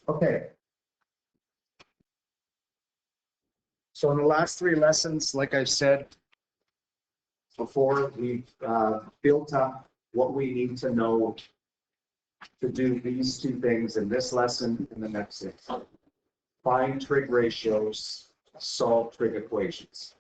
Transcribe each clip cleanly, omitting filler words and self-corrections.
Okay. So in the last 3 lessons, like I've said before, we've built up what we need to know to do these 2 things in this lesson and the next 6. Find trig ratios, solve trig equations.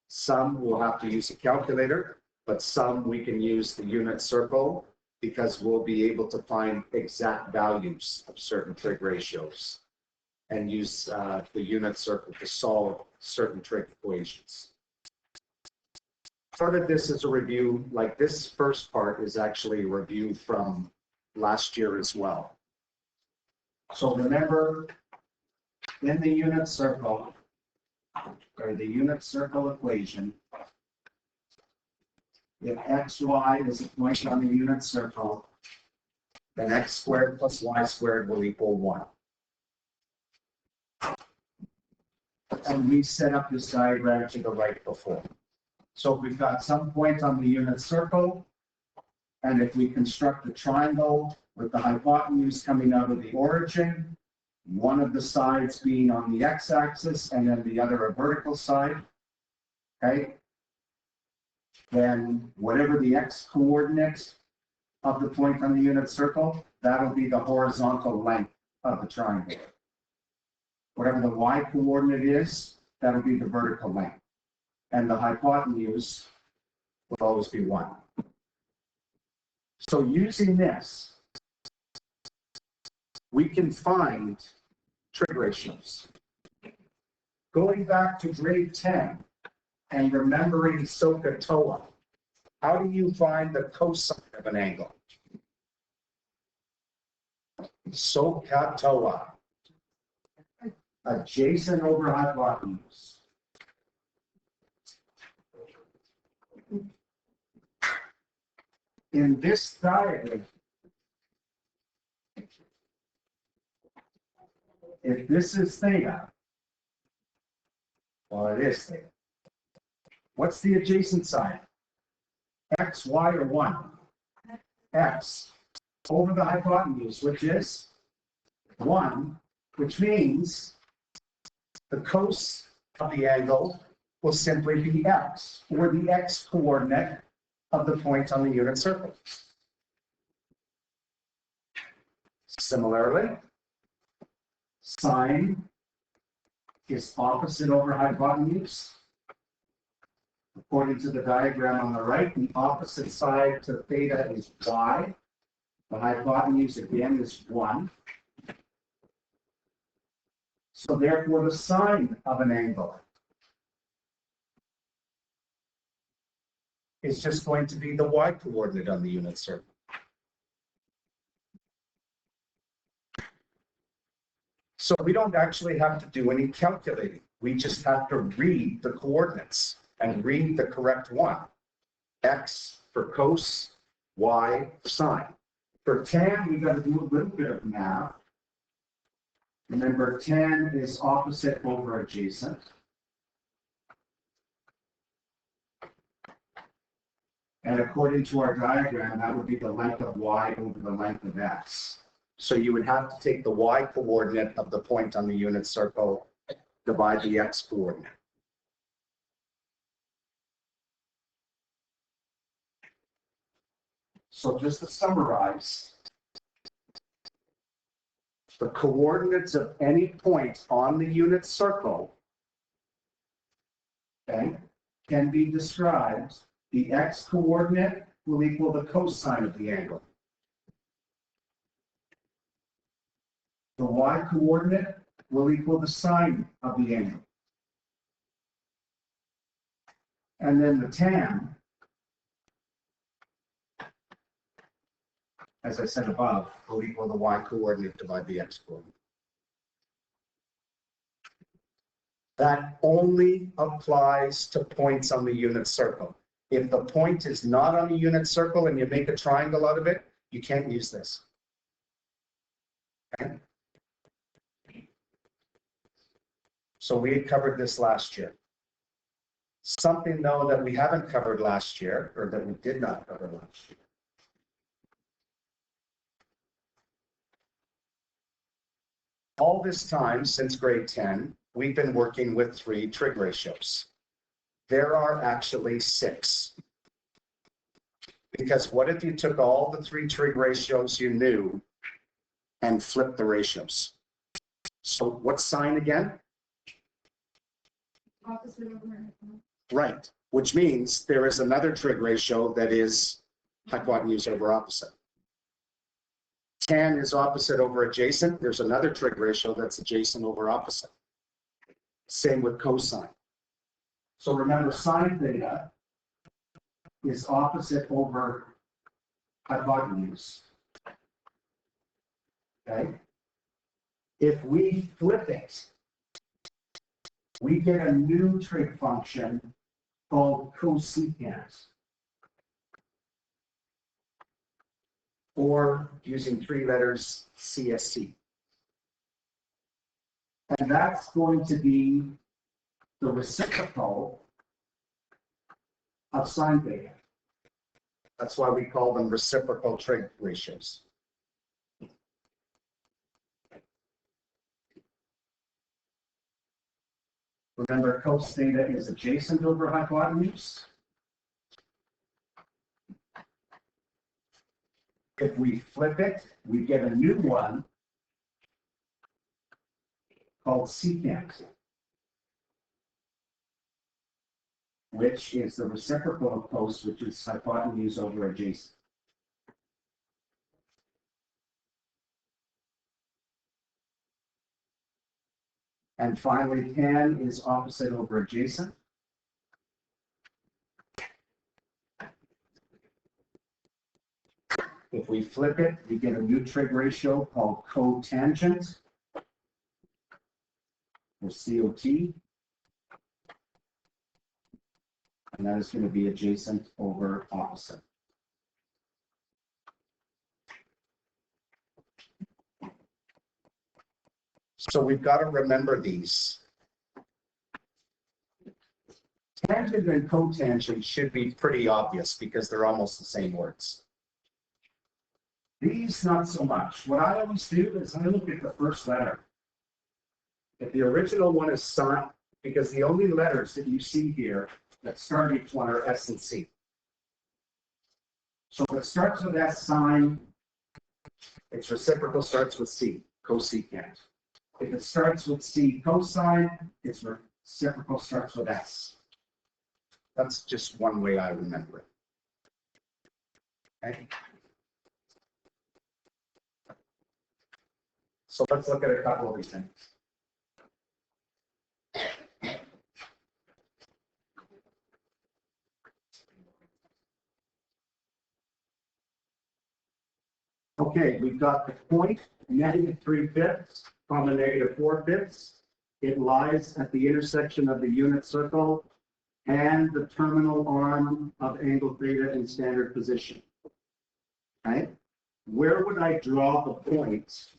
Some will have to use a calculator, but some we can use the unit circle because we'll be able to find exact values of certain trig ratios and use the unit circle to solve certain trig equations. Part of this is a review, like this first part is actually a review from last year as well. So remember, in the unit circle, or the unit circle equation, if xy is a point on the unit circle, then x squared plus y squared will equal 1. And we set up this diagram to the right before. So if we've got some point on the unit circle, and if we construct a triangle with the hypotenuse coming out of the origin, one of the sides being on the x-axis and then the other a vertical side, okay? Then whatever the x-coordinate of the point on the unit circle, that'll be the horizontal length of the triangle. Whatever the y-coordinate is, that'll be the vertical length. And the hypotenuse will always be 1. So using this, we can find trig ratios. Going back to grade 10 and remembering SOHCAHTOA, how do you find the cosine of an angle? SOHCAHTOA, adjacent over hypotenuse. In this diagram, if this is theta, well, it is theta. What's the adjacent side? X, Y, or 1? X over the hypotenuse, which is 1, which means the cos of the angle will simply be x, or the x coordinate of the point on the unit circle. Similarly, sine is opposite over hypotenuse. According to the diagram on the right, the opposite side to theta is y. The hypotenuse again is 1. So therefore the sine of an angle is just going to be the y-coordinate on the unit circle. So we don't actually have to do any calculating. We just have to read the coordinates and read the correct one. X for cos, y for sine. For tan, we've got to do a little bit of math. Remember, tan is opposite over adjacent. And according to our diagram, that would be the length of y over the length of x. So you would have to take the y coordinate of the point on the unit circle, divide the x coordinate. So just to summarize, the coordinates of any point on the unit circle, okay, can be described. The x coordinate will equal the cosine of the angle. The y coordinate will equal the sine of the angle. And then the tan, as I said above, will equal the y coordinate divided by the x coordinate. That only applies to points on the unit circle. If the point is not on the unit circle and you make a triangle out of it, you can't use this. Okay? So we had covered this last year. Something, though, that we haven't covered last year, or that we did not cover last year, All this time, since grade 10, we've been working with 3 trig ratios. There are actually 6. Because what if you took all the 3 trig ratios you knew and flipped the ratios? So what sign again? Opposite over. Right, which means there is another trig ratio that is hypotenuse over opposite. Tan is opposite over adjacent. There's another trig ratio that's adjacent over opposite. Same with cosine. So remember, sine theta is opposite over hypotenuse. Okay? If we flip it, we get a new trig function called cosecant. Or using 3 letters, CSC. And that's going to be the reciprocal of sine theta. That's why we call them reciprocal trig ratios. Remember, cos theta is adjacent over hypotenuse. If we flip it, we get a new one called secant, which is the reciprocal of cos, which is hypotenuse over adjacent. And finally, tan is opposite over adjacent. If we flip it, we get a new trig ratio called cotangent, or COT. And that is going to be adjacent over opposite. So we've got to remember these. Tangent and cotangent should be pretty obvious because they're almost the same words. These, not so much. What I always do is I look at the first letter. If the original one is sine, because the only letters that you see here that start each one are S and C. So if it starts with S, sine, its reciprocal starts with C, cosecant. If it starts with C, cosine, its reciprocal starts with S. That's just one way I remember it. Okay. So let's look at a couple of these things. Okay, we've got the point, -3/5, comma -4/5. It lies at the intersection of the unit circle and the terminal arm of angle theta in standard position. Okay? Where would I draw the point?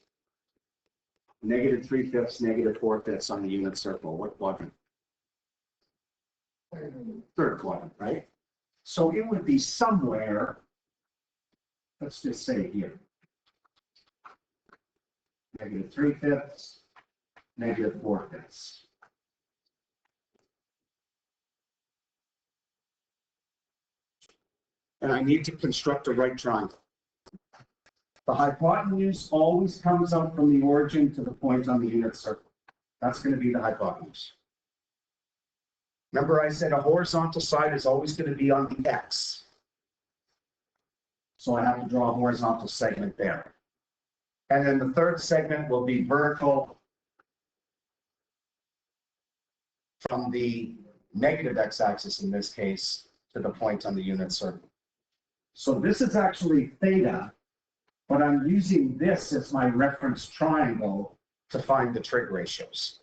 -3/5, -4/5 on the unit circle. What quadrant? Third quadrant, right? So it would be somewhere, let's just say here. -3/5, -4/5. And I need to construct a right triangle. The hypotenuse always comes out from the origin to the point on the unit circle. That's going to be the hypotenuse. Remember I said a horizontal side is always going to be on the X. So I have to draw a horizontal segment there. And then the third segment will be vertical from the negative x-axis in this case to the point on the unit circle. So this is actually theta, but I'm using this as my reference triangle to find the trig ratios.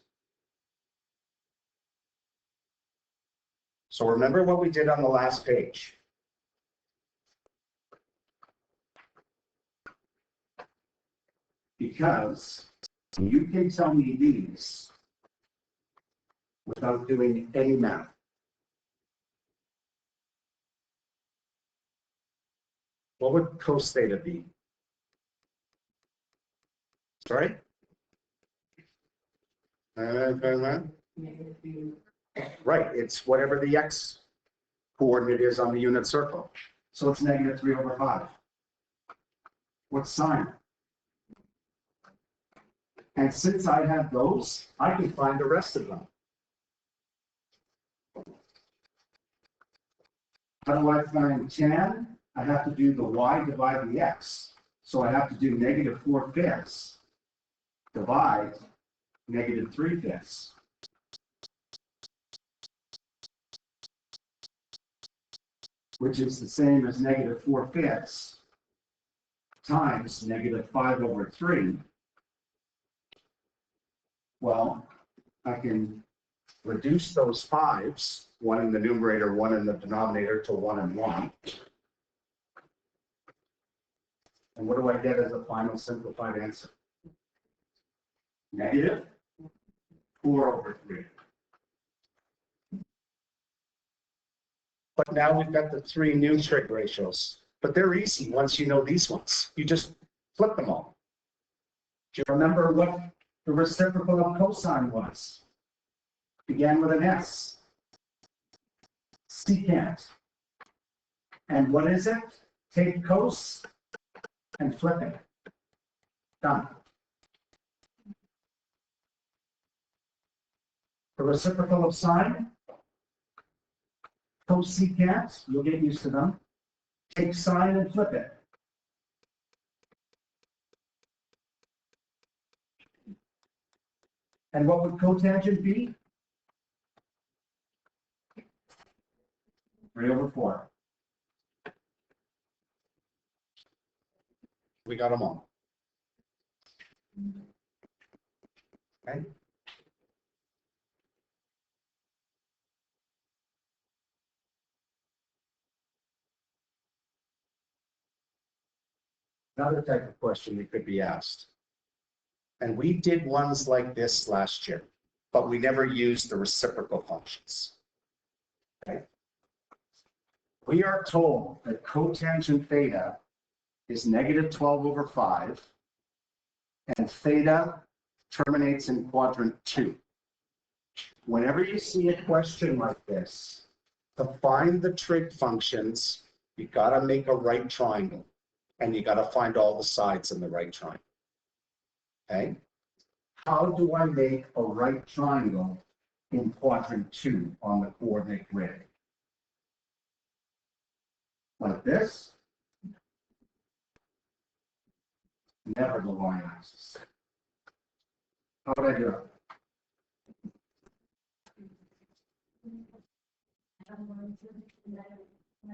So remember what we did on the last page. Because you can tell me these without doing any math. What would cos theta be? Sorry? Right, it's whatever the x coordinate is on the unit circle. So it's negative 3 over 5. What's sine? And since I have those, I can find the rest of them. How do I find tan? I have to do the y divide the x. So I have to do negative 4/5 divide negative 3/5. Which is the same as negative 4/5 times negative 5 over 3. Well, I can reduce those 5s, one in the numerator, one in the denominator, to 1 and 1. And what do I get as a final simplified answer? Negative 4 over 3. But now we've got the 3 new trig ratios. But they're easy once you know these ones. You just flip them all. Do you remember what the reciprocal of cosine was? Began with an S. Secant. And what is it? Take cos and flip it. Done. The reciprocal of sine, cosecant, you'll get used to them. Take sine and flip it. And what would cotangent be? 3 over 4. We got them all. Okay. Another type of question that could be asked. And we did ones like this last year, but we never used the reciprocal functions. Okay. We are told that cotangent theta is negative 12 over 5, and theta terminates in quadrant 2. Whenever you see a question like this, to find the trig functions, you got to make a right triangle, and you got to find all the sides in the right triangle. Okay? How do I make a right triangle in quadrant 2 on the coordinate grid? Like this? Never the y-axis. How would I do it?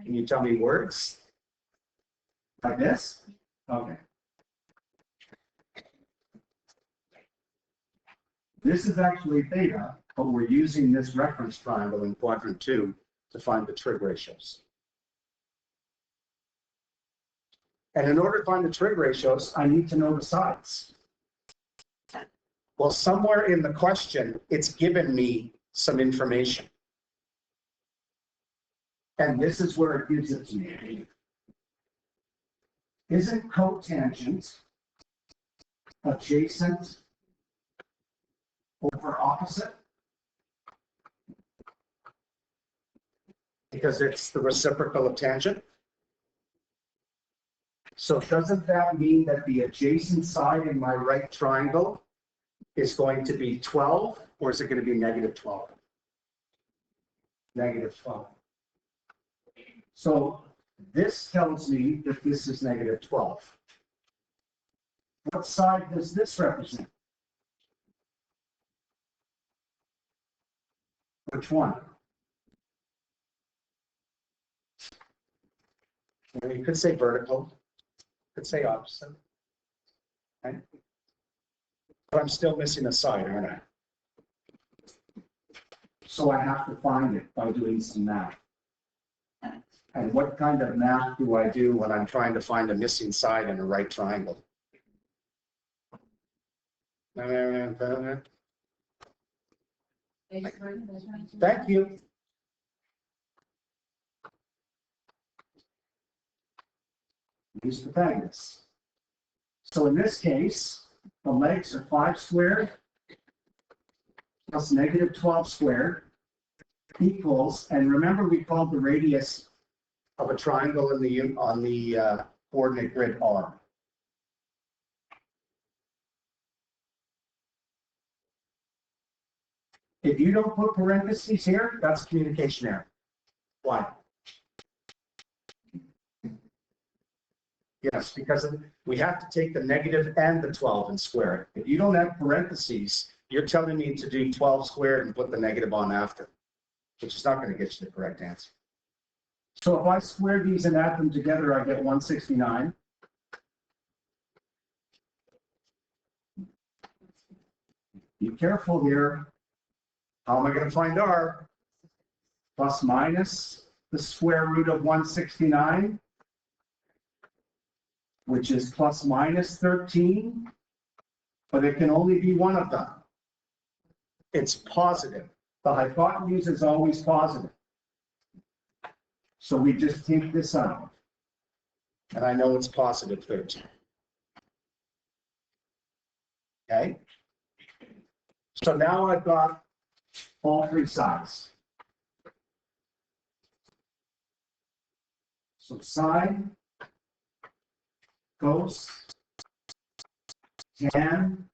Can you tell me words? Like this? Okay. This is actually theta, but we're using this reference triangle in quadrant 2 to find the trig ratios. And in order to find the trig ratios, I need to know the sides. Well, somewhere in the question, it's given me some information. And this is where it gives it to me. Isn't cotangent adjacent over opposite? Because it's the reciprocal of tangent. So doesn't that mean that the adjacent side in my right triangle is going to be 12, or is it going to be negative 12? Negative 12. So this tells me that this is negative 12. What side does this represent? Which one? Well, you could say vertical, could say opposite. Okay. But I'm still missing a side, aren't I? So I have to find it by doing some math. And what kind of math do I do when I'm trying to find a missing side in a right triangle? Thank you. Use Pythagoras. So in this case, the legs are 5 squared plus negative 12 squared equals, and remember we called the radius of a triangle in the on the coordinate grid R. If you don't put parentheses here, that's communication error. Why? Yes, because we have to take the negative and the 12 and square it. If you don't have parentheses, you're telling me to do 12 squared and put the negative on after, which is not going to get you the correct answer. So if I square these and add them together, I get 169. Be careful here. How am I going to find R? Plus minus the square root of 169, which is plus minus 13, but it can only be one of them. It's positive. The hypotenuse is always positive. So we just take this out. And I know it's positive 13. Okay? So now I've got all three sides. So sine, cos, tan.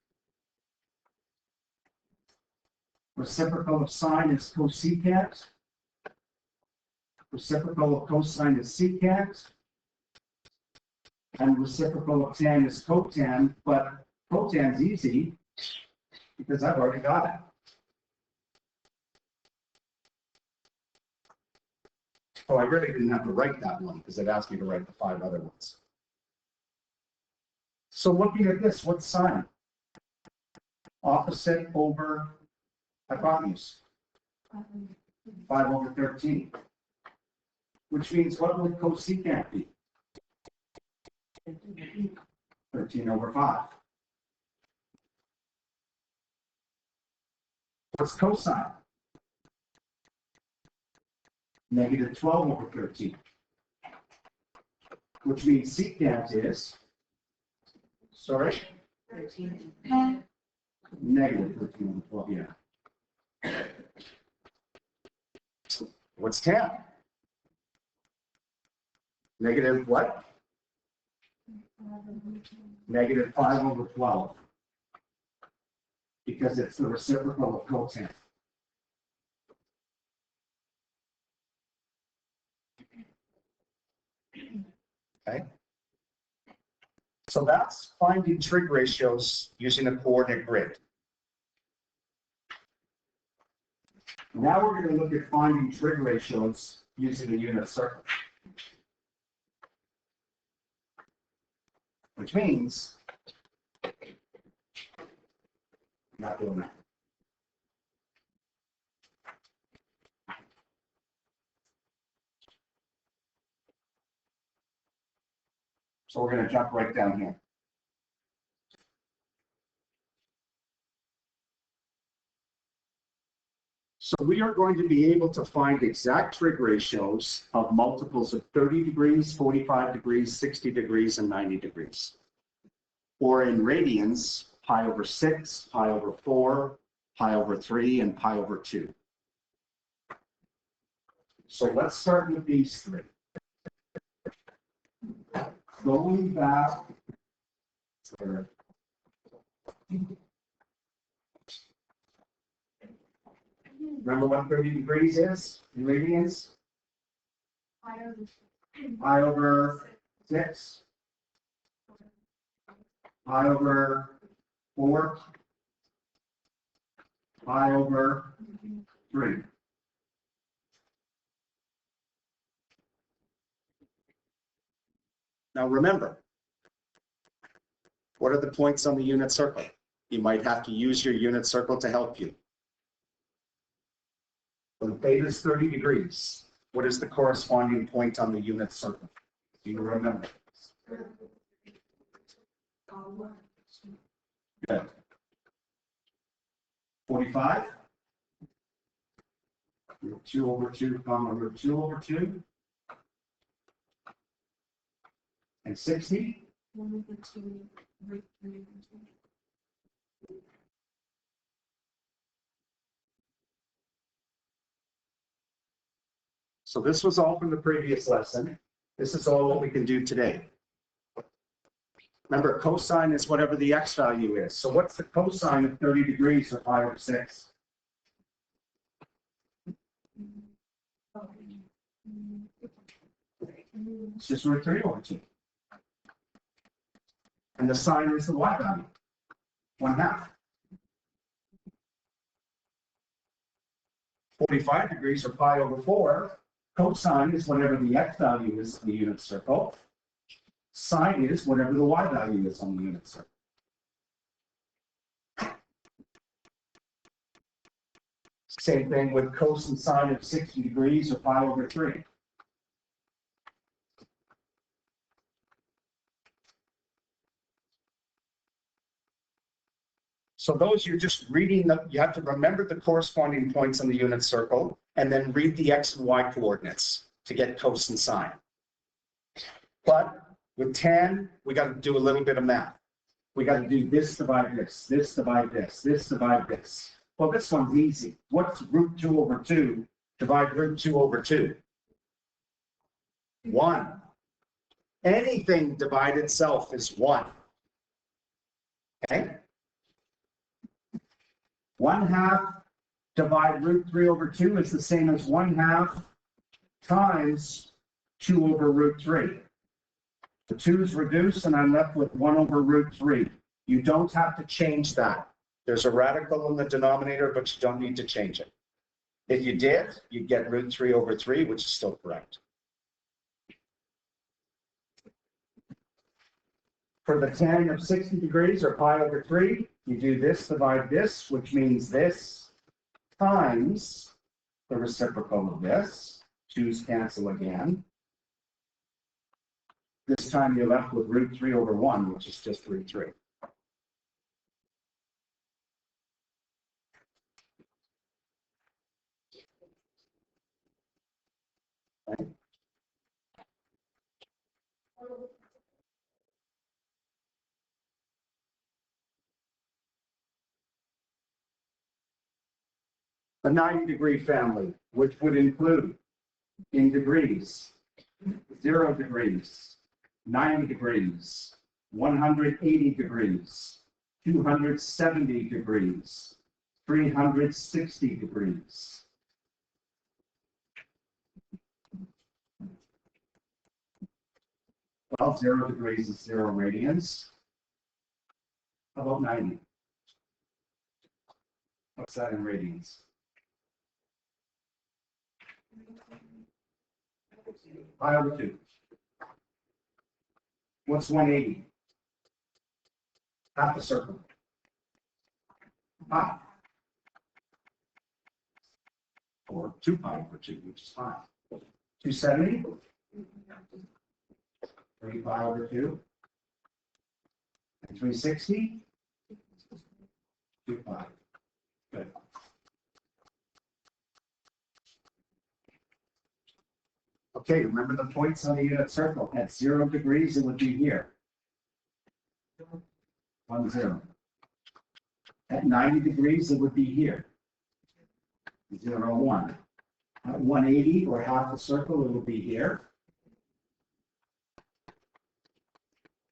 Reciprocal of sine is cosecant. Reciprocal of cosine is secant. And reciprocal of tan is cotan, but cotan's easy because I've already got it. Oh, I really didn't have to write that one because it asked me to write the 5 other ones. So looking at this, what's sine? Opposite over hypotenuse. 5 over 13. Which means what would cosecant be? 13 over 5. What's cosine? Negative 12 over 13. Which means secant is, sorry? 13. Negative 13 over 12, yeah. What's tan? Negative what? Negative 5 over 12. Because it's the reciprocal of cotan. Okay. So that's finding trig ratios using a coordinate grid. Now we're going to look at finding trig ratios using a unit circle. Which means, I'm not doing that. So we're going to jump right down here. So we are going to be able to find exact trig ratios of multiples of 30 degrees, 45 degrees, 60 degrees, and 90 degrees. Or in radians, pi over 6, pi over 4, pi over 3, and pi over 2. So let's start with these three. Going back, remember what 30 degrees is in radians? Pi over 6, pi over 4, pi over 3. Now remember, what are the points on the unit circle? You might have to use your unit circle to help you. When theta is 30 degrees, what is the corresponding point on the unit circle? Do you remember? Good. 45? Root 2 over 2, comma root 2 over 2. And 60? So this was all from the previous lesson. This is all what we can do today. Remember, cosine is whatever the x value is. So what's the cosine of 30 degrees or pi over 6? It's just root 3 over 2. And the sine is the y value, 1/2. 45 degrees or pi over 4, cosine is whatever the x value is in the unit circle. Sine is whatever the y value is on the unit circle. Same thing with cos and sine of 60 degrees or pi over 3. So those you're just reading, you have to remember the corresponding points on the unit circle and then read the x and y coordinates to get cos and sine. But with tan, we got to do a little bit of math. We got to do this divide this, this divide this, this divide this. Well, this one's easy. What's root 2 over 2 divide root 2 over 2? 1. Anything divide itself is 1. Okay? 1/2 divide root 3 over 2 is the same as 1/2 times 2 over root 3. The 2's reduced and I'm left with 1 over root 3. You don't have to change that. There's a radical in the denominator, but you don't need to change it. If you did, you'd get root 3 over 3, which is still correct. For the tan of 60 degrees or pi over 3, you do this divide this, which means this times the reciprocal of this. 2's cancel again. This time you're left with root 3 over 1, which is just root 3. Okay. The 90-degree family, which would include in degrees, 0 degrees, 90 degrees, 180 degrees, 270 degrees, 360 degrees. Well, 0 degrees is 0 radians. How about 90? What's that in radians? Pi over 2. What's 180? Half a circle. Pi. Or 2 pi over 2, which is 5. 270? 3 pi over 2. And 360? 2 pi. Good. Okay, remember the points on the unit circle. At 0 degrees, it would be here. 1, 0. At 90 degrees, it would be here. 0, 1. At 180, or half a circle, it would be here.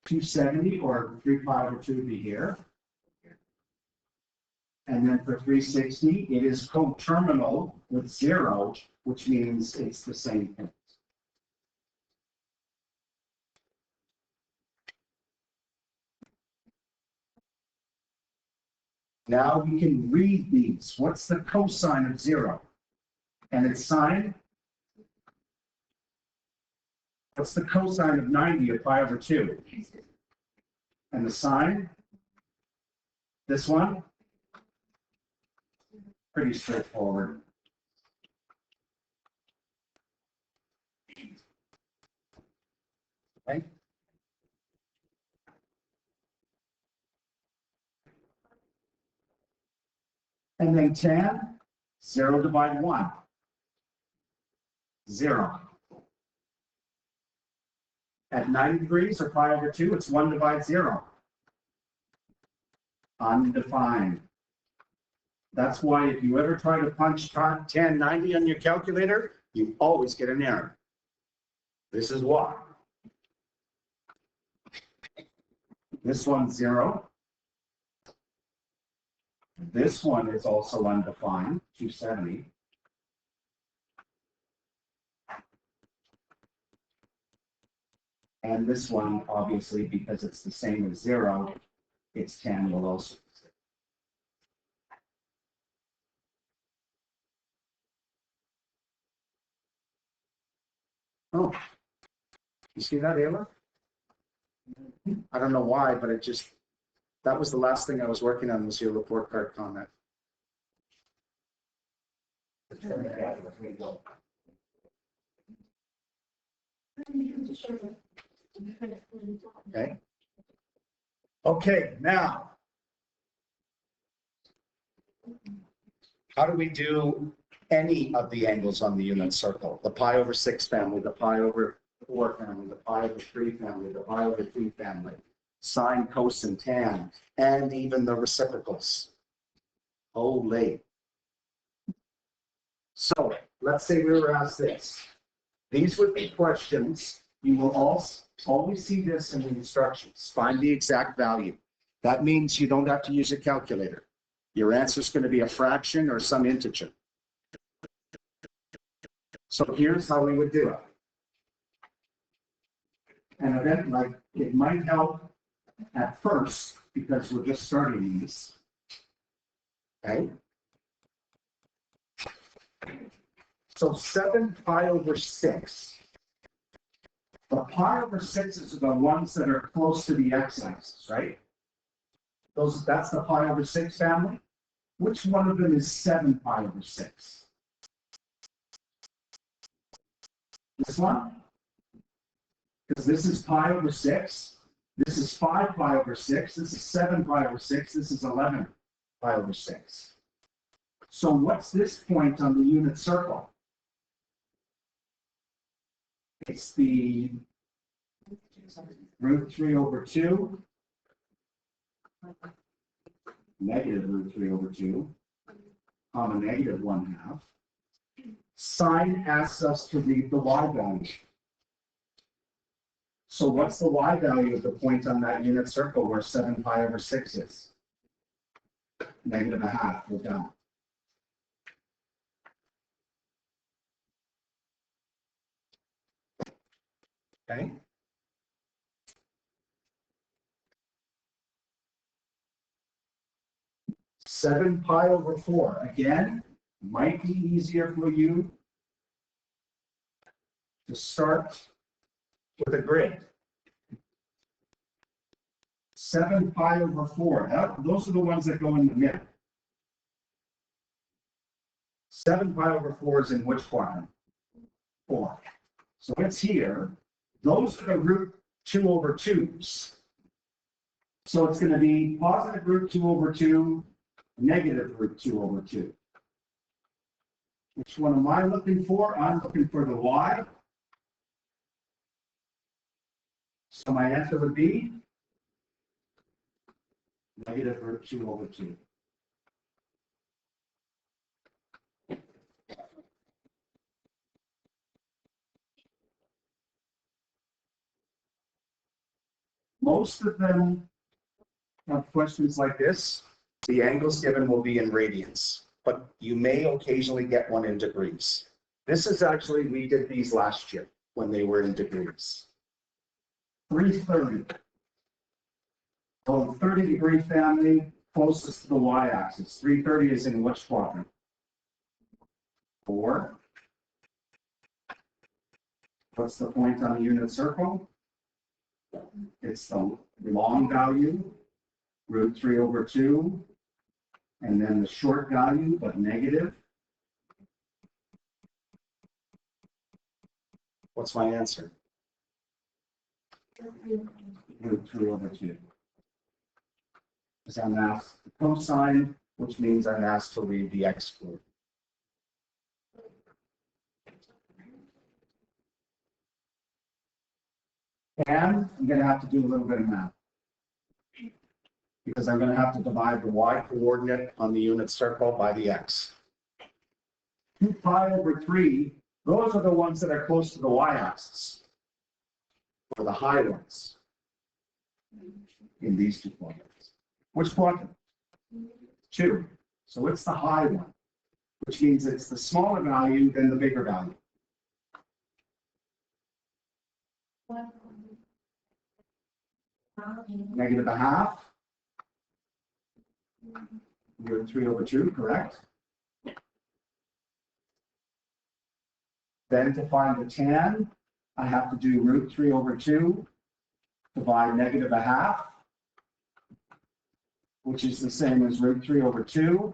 270, or 3 pi over 2 would be here. And then for 360, it is coterminal with 0, which means it's the same thing. Now we can read these. What's the cosine of 0? And its sine? What's the cosine of 90 or pi over 2? And the sine? This one? Pretty straightforward. Okay. And then tan, 0 divide 1. 0. At 90 degrees or pi over 2, it's 1 divide 0. Undefined. That's why if you ever try to punch tan 90 on your calculator, you always get an error. This is why. This one's 0. This one is also undefined, 270. And this one, obviously, because it's the same as 0, its tan will also be 0. Oh, you see that, Ayla? I don't know why, but that was the last thing I was working on, was your report card comment. Okay. Okay, now, how do we do any of the angles on the unit circle? The pi over 6 family, the pi over 4 family, the pi over 3 family, the pi over 2 family, sine, cosine, tan, and even the reciprocals. Holy. So let's say we were asked this. These would be questions. You will always see this in the instructions. Find the exact value. That means you don't have to use a calculator. Your answer is going to be a fraction or some integer. So here's how we would do it. And then, like, it might help at first because we're just starting these. Okay. So 7 pi over 6. The pi over 6s are the ones that are close to the x-axis, right? That's the pi over 6 family. Which one of them is 7 pi over 6? This one? Because this is pi over 6. This is 5 pi over 6. This is 7 pi over 6. This is 11 pi over 6. So what's this point on the unit circle? It's the root 3 over 2, negative root 3 over 2, comma negative 1/2. Sine asks us to read the y value. So what's the y value of the point on that unit circle where 7 pi over 6 is? Negative 1/2, we're done. Okay. Seven pi over 4, again, might be easier for you to start with a grid. 7 pi over 4, those are the ones that go in the middle. 7 pi over 4 is in which quadrant? 4. So it's here. Those are the root 2 over 2s. So it's going to be positive root 2 over 2, negative root 2 over 2. Which one am I looking for? I'm looking for the y. So my answer would be negative root 2 over 2. Most of them have questions like this. The angles given will be in radians, but you may occasionally get one in degrees. This is actually, we did these last year when they were in degrees. 330. So 30-degree family closest to the y-axis. 330 is in which quadrant? 4. What's the point on the unit circle? It's the long value, root 3 over 2, and then the short value, but negative. What's my answer? Root 3 over 2. Because I'm asked the cosine, which means I'm asked to read the x-coordinate. And I'm going to have to do a little bit of math. Because I'm going to have to divide the y-coordinate on the unit circle by the x. 2 pi over 3 Those are the ones that are close to the y-axis, or the high ones in these two quadrants. Which quadrant? 2. So it's the high one, which means it's the smaller value than the bigger value. Negative a half. Root 3 over 2, correct? Then to find the tan, I have to do root 3 over 2 divide negative a half, which is the same as root 3 over 2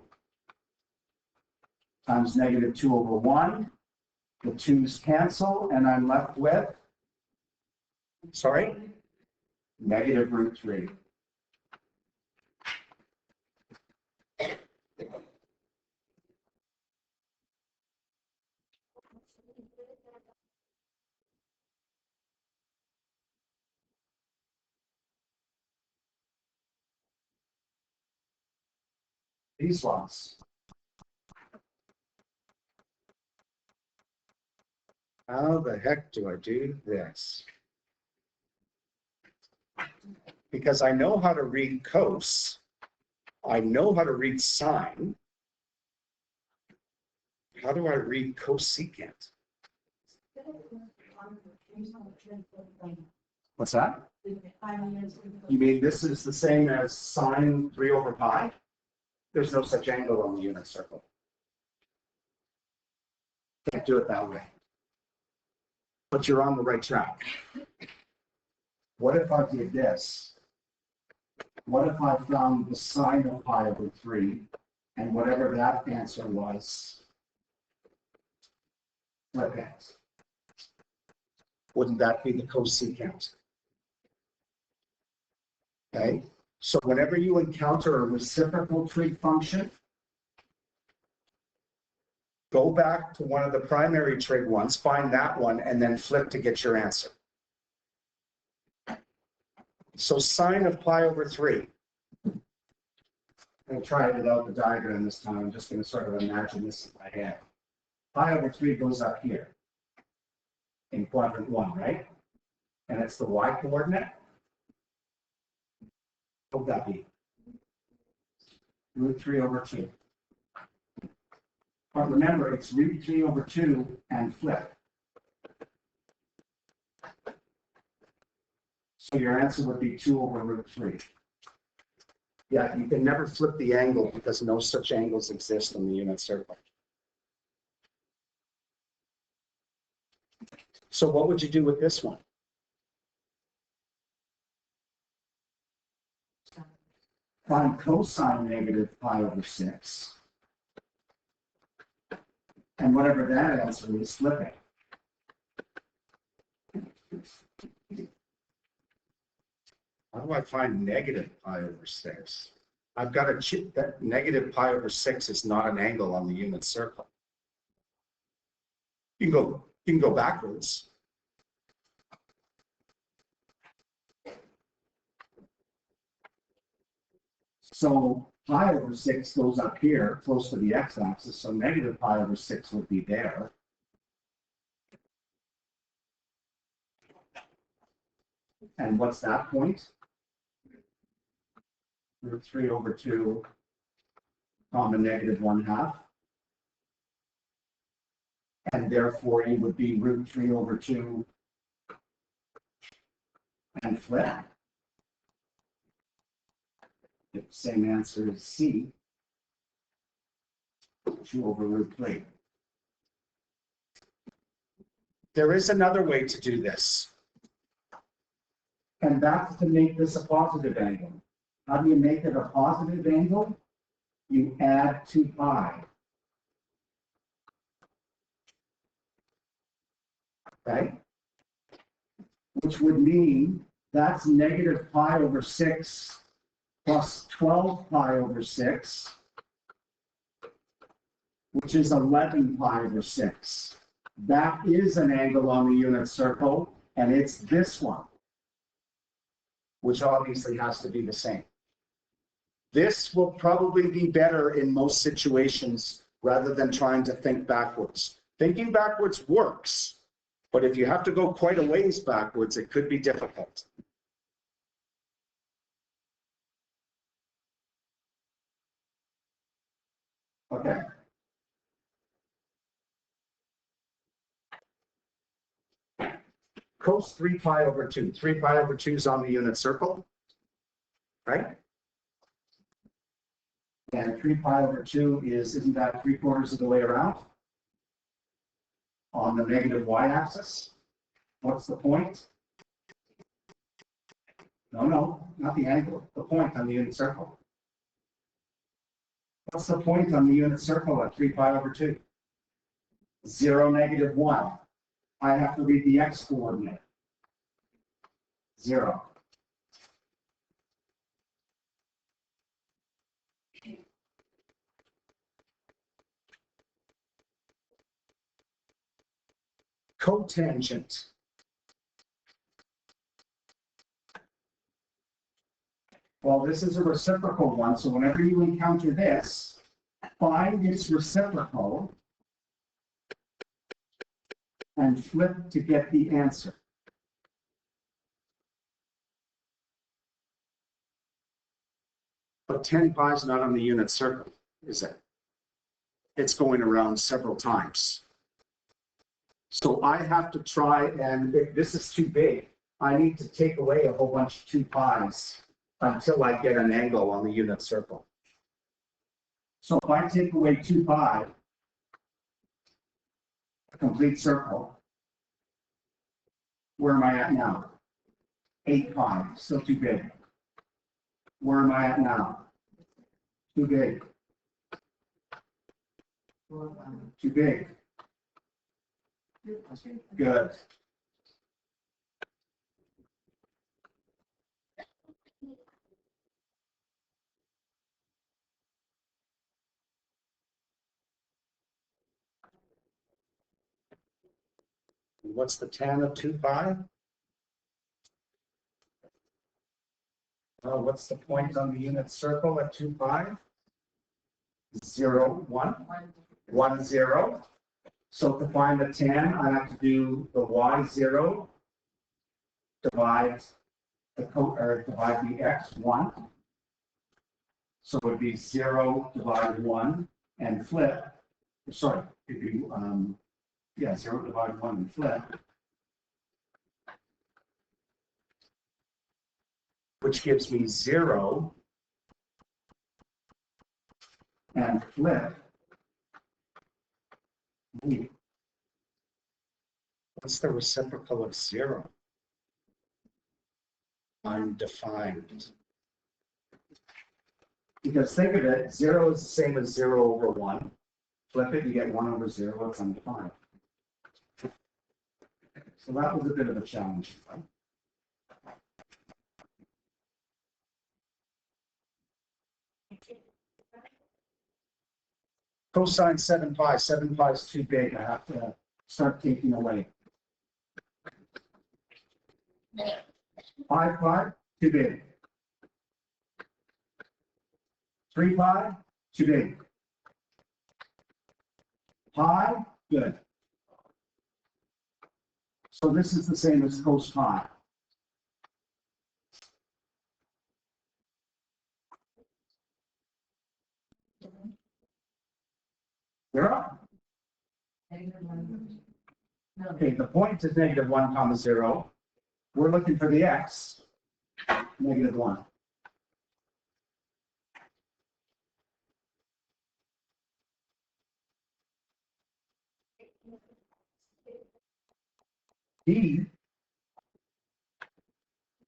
times negative 2 over 1. The 2's cancel, and I'm left with, sorry, negative root 3. These ones. How the heck do I do this? Because I know how to read cos, I know how to read sine. How do I read cosecant? What's that? You mean this is the same as sine 3 over pi? There's no such angle on the unit circle. Can't do it that way. But you're on the right track. What if I did this? What if I found the sine of pi over 3, and whatever that answer was, flip it? Wouldn't that be the cosecant? Okay, so whenever you encounter a reciprocal trig function, go back to one of the primary trig ones, find that one, and then flip to get your answer. So sine of pi over 3. I'm going to try it without the diagram this time. I'm just going to sort of imagine this in my head. Pi over 3 goes up here in quadrant 1, right? And it's the y coordinate. What would that be? Root 3 over 2. But remember, it's root 3 over 2 and flip. So your answer would be 2 over root 3. Yeah, you can never flip the angle because no such angles exist in the unit circle. So what would you do with this one? Find cosine negative pi over 6. And whatever that answer is, flip it. How do I find negative pi over 6? I've got a chip that negative pi over 6 is not an angle on the unit circle. You can go backwards. So pi over 6 goes up here, close to the x-axis, so negative pi over 6 would be there. And what's that point? Root 3 over 2, comma negative 1/2. And therefore, it would be root 3 over 2 and flip. The same answer is C, 2 over root 3. There is another way to do this. And that's to make this a positive angle. How do you make it a positive angle? You add 2 pi. Okay? Which would mean that's negative pi over 6 plus 12 pi over 6, which is 11 pi over 6. That is an angle on the unit circle, and it's this one, which obviously has to be the same. This will probably be better in most situations rather than trying to think backwards. Thinking backwards works, but if you have to go quite a ways backwards, it could be difficult. Okay. Cos 3 pi over 2. 3 pi over 2 is on the unit circle, right? And 3 pi over 2 isn't that 3/4 of the way around? On the negative y-axis. What's the point? No, not the angle. The point on the unit circle. What's the point on the unit circle at 3 pi over 2? 0, -1. I have to read the x coordinate. 0. Cotangent. Well, this is a reciprocal one, so whenever you encounter this, find its reciprocal and flip to get the answer. But 10 pi is not on the unit circle, is it? It's going around several times. So I have to try, and if this is too big, I need to take away a whole bunch of 2 pi's until I get an angle on the unit circle. So if I take away 2 pi, a complete circle, where am I at now? 8 pi, still too big. Where am I at now? Too big. Too big. Good. What's the tan of 2 pi? What's the point on the unit circle at 2 pi? 0, 1, 1, 0. So to find the tan, I have to do the y0 divide the x1. So it would be 0 divided 1 and flip. Sorry, it'd be 0 divided 1 and flip. Which gives me 0 and flip. What's the reciprocal of 0? Undefined. Because think of it, 0 is the same as 0 over 1. Flip it, you get 1 over 0, it's undefined. So that was a bit of a challenge. Right? Cosine 7 pi. 7 pi is too big. I have to start taking away. 5 pi, too big. 3 pi, too big. Pi, good. So this is the same as cos pi. You're up. Okay, the point is -1 comma 0. We're looking for the x, -1. D,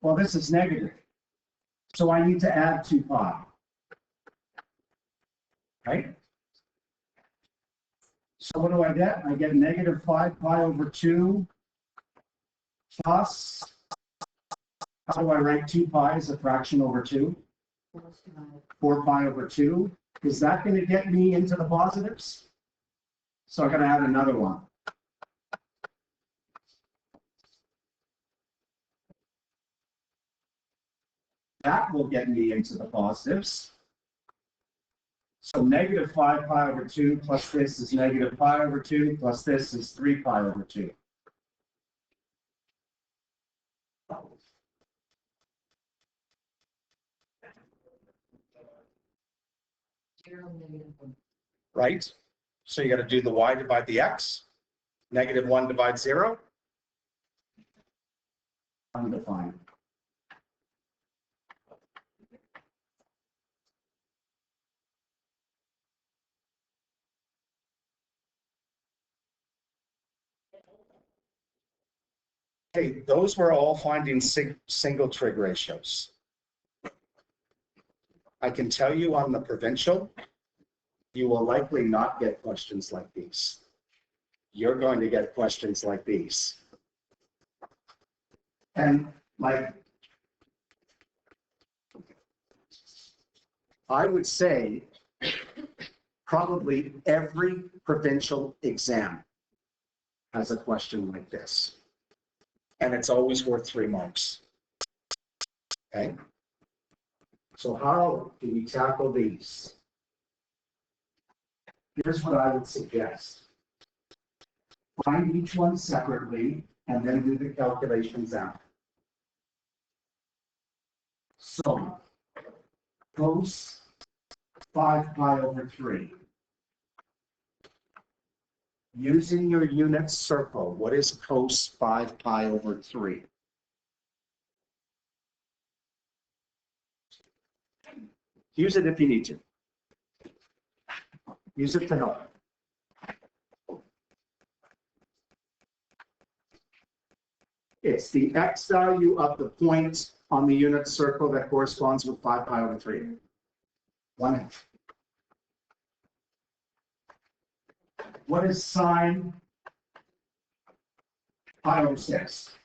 well, this is negative. So I need to add 2 pi. Right? So what do I get? I get -5 pi over 2 plus, how do I write 2 pi as a fraction over 2? 4 pi over 2. Is that going to get me into the positives? So I'm going to add another one. That will get me into the positives. So negative 5 pi over 2 plus this is negative pi over 2 plus this is 3 pi over 2. Right? So you got to do the y divide the x. Negative 1 divides 0. Undefined. Okay, those were all finding single trig ratios. I can tell you on the provincial, you will likely not get questions like these. You're going to get questions like these. And like, I would say probably every provincial exam has a question like this. And it's always worth 3 marks. Okay? So how do we tackle these? Here's what I would suggest. Find each one separately and then do the calculations out. So, cos 5 pi over 3. Using your unit circle, what is cos 5 pi over 3? Use it if you need to. Use it to help. It's the x value of the point on the unit circle that corresponds with 5 pi over 3. 1/2. What is sine pi over 6?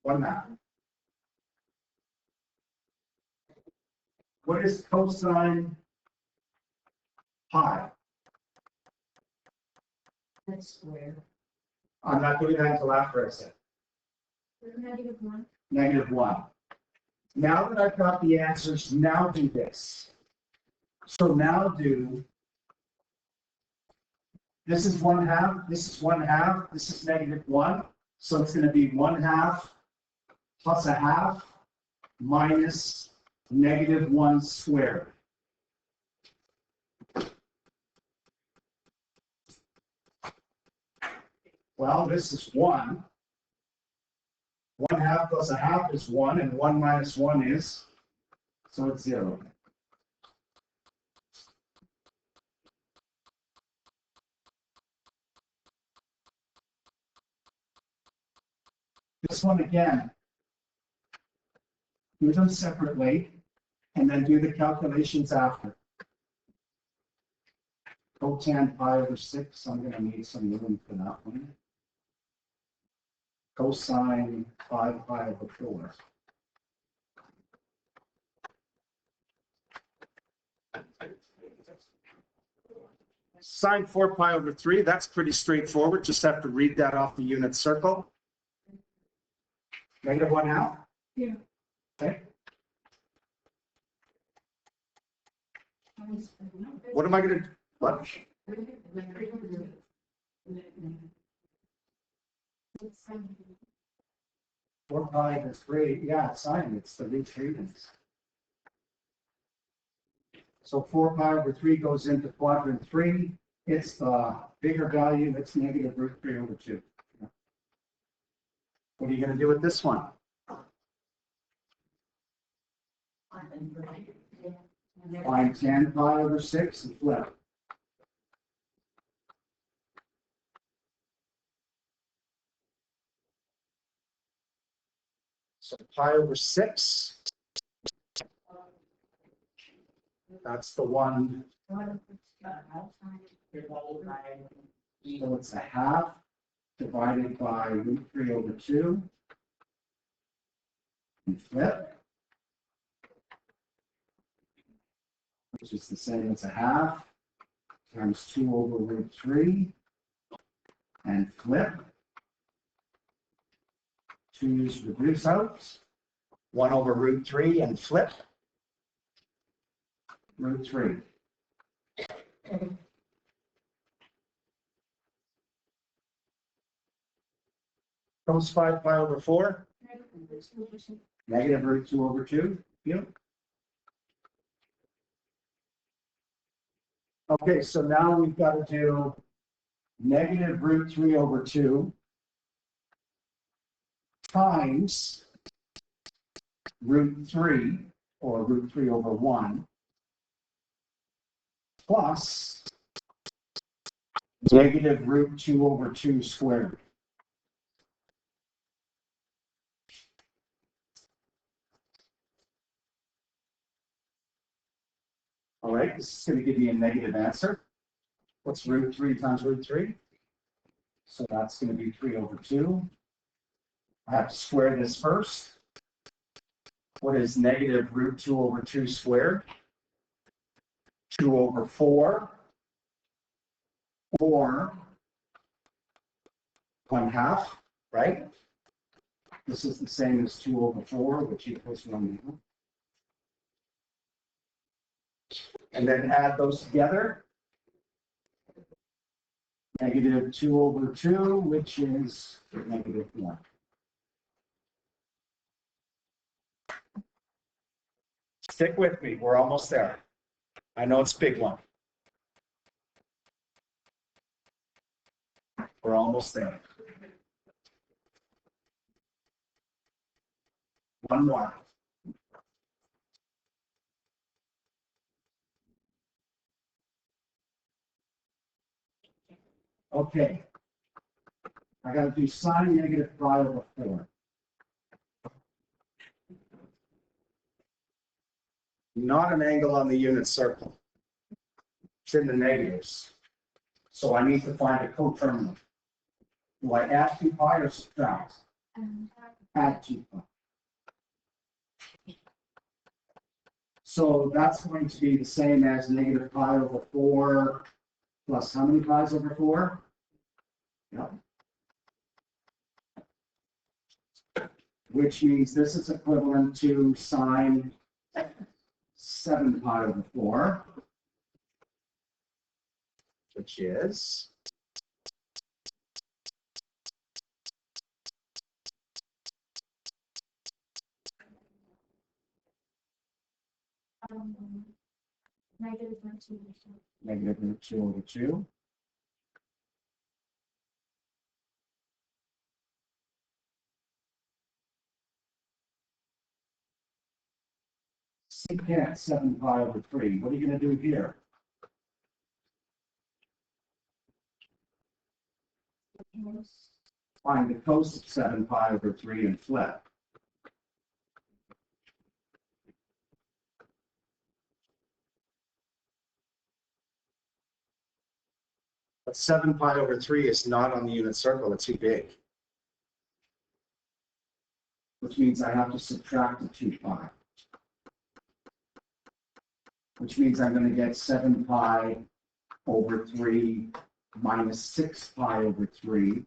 1/2. What is cosine pi? That's square. I'm not doing that until after I said. -1. -1. Now that I've got the answers, now do this. So now do, this is 1/2, this is 1/2, this is -1. So it's going to be 1/2 plus 1/2 minus -1 squared. Well, this is 1. 1/2 plus 1/2 is 1, and 1 minus 1 is, so it's 0. This one again, do them separately, and then do the calculations after. Cotan pi over 6, I'm going to need some room for that one. Cosine 5 pi over 4. Sine 4 pi over 3, that's pretty straightforward. Just have to read that off the unit circle. -1 out? Yeah. Okay. What am I going to do? What? 4 pi over 3, yeah, it's sine, it's the retreatments. So 4 pi over 3 goes into quadrant 3. It's the bigger value, that's -√3 over 2. What are you going to do with this one? Find 10 pi over 6 and flip. So pi over 6. That's the one. So it's 1/2 divided by √3 over 2. And flip. Which is the same as 1/2 times 2 over √3. And flip. 2's reduce out. 1 over root 3 and flip. Root 3. Cos 5 pi over 4. Negative root 2 over 2. Yep. Okay, so now we've got to do negative root 3 over 2 times root 3, or root 3 over 1, plus negative root 2 over 2 squared. All right, this is going to give me a negative answer. What's root 3 times root 3? So that's going to be 3 over 2. I have to square this first. What is negative root 2 over 2 squared? 2 over 4, or 1/2, right? This is the same as 2 over 4, which equals 1/2. And then add those together. Negative 2 over 2, which is negative 1. Stick with me, we're almost there. I know it's a big one. We're almost there. One more. Okay. I got to do sine negative pi over 4. Not an angle on the unit circle. It's in the negatives. So I need to find a coterminal. Do I add 2 pi or subtract? Add 2 pi. So that's going to be the same as negative pi over 4 plus how many pi's over 4? Yep. Which means this is equivalent to sine 7 pi over 4, which is Negative root 2 over 2. negative root 2 over 2. Secant 7 pi over 3. What are you going to do here? Find the cos of 7 pi over 3 and flip. But 7 pi over 3 is not on the unit circle, it's too big. Which means I have to subtract the 2 pi. Which means I'm going to get 7 pi over 3 minus 6 pi over 3.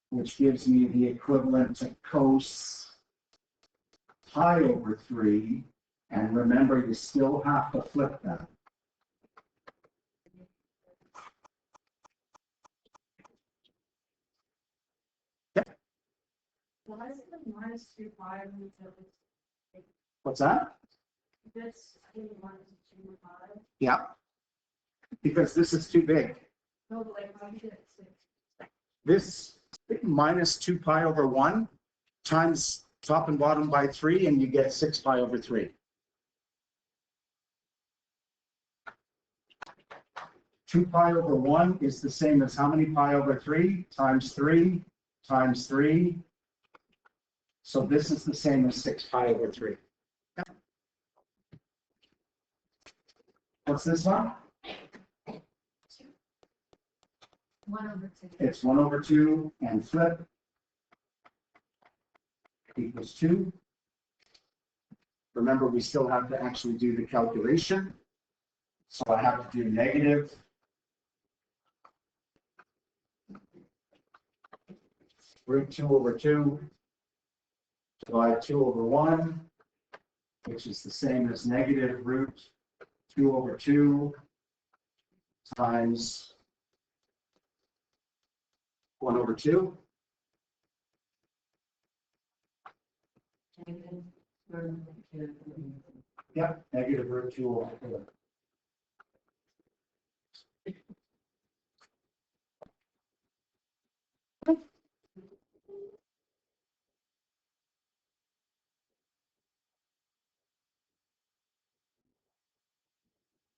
Which gives me the equivalent to cos pi over 3. And remember, you still have to flip that. Why is it the minus 2 pi root of it? What's that? This, I think, minus 2 pi. Yeah. Because this is too big. No, but like, how do you get 6? This minus 2 pi over 1 times top and bottom by 3, and you get 6 pi over 3. 2 pi over 1 is the same as how many pi over 3 times 3 times 3. So this is the same as 6 pi over 3. Yeah. What's this one? 1 over 2. It's 1 over 2 and flip equals 2. Remember, we still have to actually do the calculation. So I have to do negative root 2 over 2, divide 2 over 1, which is the same as negative root 2 over 2 times 1 over 2. Yep, negative root 2 over 2.